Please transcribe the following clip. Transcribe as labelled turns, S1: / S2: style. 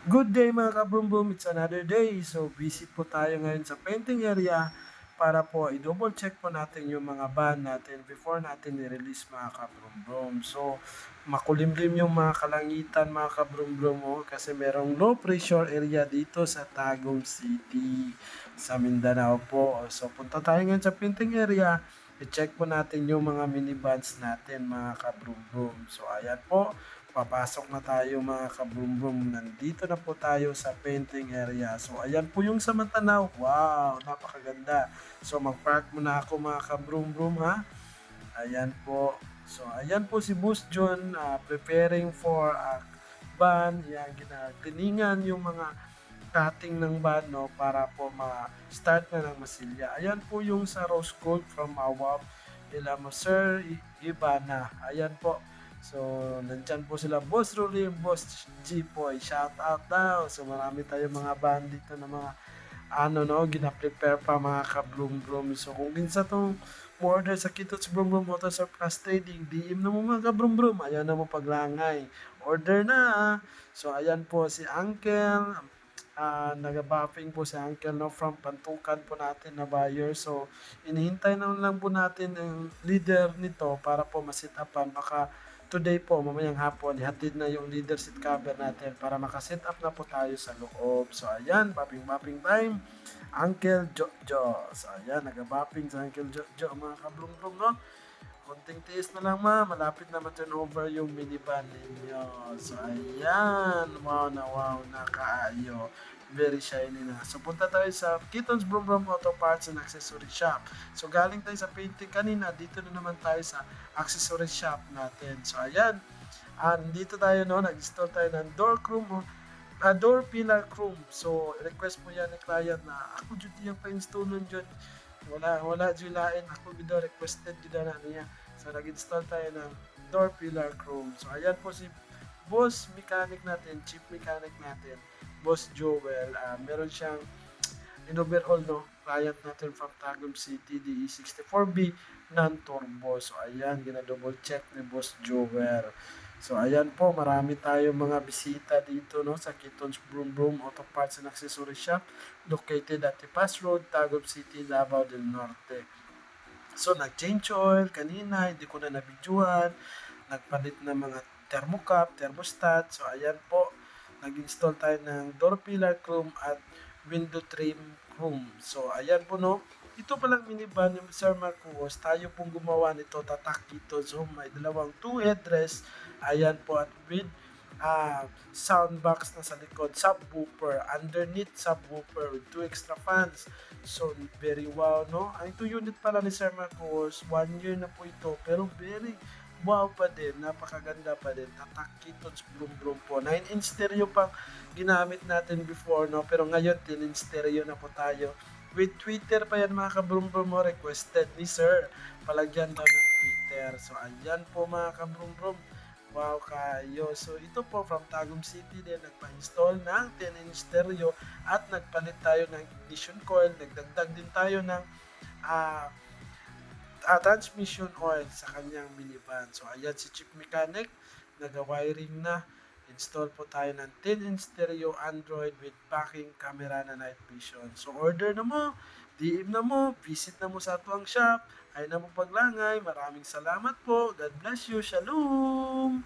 S1: Good day mga kabroom, it's another day. So visit po tayo ngayon sa painting area para po i-double check po natin yung mga van natin before natin i-release mga kabroom. So makulimlim yung mga kalangitan mga kabroom kasi merong low pressure area dito sa Tagum City sa Mindanao po. So punta tayo ngayon sa painting area. I-check po natin yung mga minivans natin mga kabroom. So ayan po. Papasok na tayo mga kabroom. Nandito na po tayo sa painting area. So ayan po yung sa Matanaw. Wow, napakaganda. So mag-park muna ako mga kabroom ha. Ayan po. So ayan po si Boss John preparing for ban. Yan, ginagtiningan yung mga cutting ng ban no, para po ma-start na ng masilya. Ayan po yung sa Rose Gold from Awab. Sir Ibana. Ayan po. So, nandyan po sila, Boss Rulim, Boss G-Boy, shout out daw. So, marami tayong mga band dito na mga, gina-prepare pa mga ka-brum-brum. So, kung ginsa tong order sa Kitots Brum Brum Auto Surplus Trading, DM na mo mga ka-brum-brum, ayan na mo paglangay. Order na So, ayan po si Uncle, nag-buffing po si Uncle no, from Pantukan po natin na buyer. So, inihintay na lang po natin ang leader nito para po ma-sit upan. Baka today po, mamayang hapon, ihatid na yung leader seat cover natin para makaset up na po tayo sa loob. So, ayan, bapping time. Uncle Jojo. So, ayan, nag-bapping sa Uncle Jojo, mga kablong-blong, no? Konting tiis na lang malapit na ma-turn over yung minivan ninyo. So ayan, wow na kaayo. Very shiny na. So punta tayo sa Kitons Brum Brum Auto Parts and Accessory Shop. So galing tayo sa painting kanina, dito na naman tayo sa accessory shop natin. So ayan, dito tayo no, nag-install tayo ng door chrome door pillar chrome. So request mo yan ng client na ako jud yung pa-install nun jud. Wala julain ako video requested jud na niya. So nag-install tayo ng door pillar chrome. So ayan po si boss mechanic natin, chief mechanic natin, Boss Joel. Meron siyang in-overhaul no, client natin from Tagum City DE64B non-turbo. So ayan, gina-double check ni Boss Joel. So ayan po, marami tayong mga bisita dito no sa Kitons Brum Brum Auto Parts and Accessory Shop located at Tipas Road, Tagum City, Davao del Norte. So nag-change oil kanina, hindi ko na nabidyohan, nagpalit ng mga thermocap, thermostat. So ayan po, nag-install tayo ng door pillar chrome at window trim chrome. So ayan po no, ito palang minivan yung Sir Marcos, tayo pong gumawa nito, tatak dito. So may dalawang two headrest, ayan po, at with sound box na sa likod, subwoofer, underneath subwoofer with two extra fans. So very wow no. Ang 2 unit pala ni Sir Marcos, 1 year na po ito, pero very wow pa din, napakaganda pa din. Tatak Kitons Brum Brum po. 9-inch stereo pang ginamit natin before no, pero ngayon 10-inch stereo na po tayo. With Twitter pa yan mga kabrum brum mo, requested ni Sir. Palagyan daw ng Twitter. So ayan po mga kabrum brum. Wow kayo. So ito po from Tagum City din, nagpa-install ng 10-inch stereo at nagpalit tayo ng ignition coil. Nagdagdag din tayo ng transmission oil sa kanyang minivan. So ayan si Chief Mechanic, nag-wiring na. Install po tayo ng 10-inch stereo Android with backing camera na night vision. So order na mo, DM na mo, visit na mo sa atuang shop, ay na mo paglangay. Maraming salamat po. God bless you. Shalom!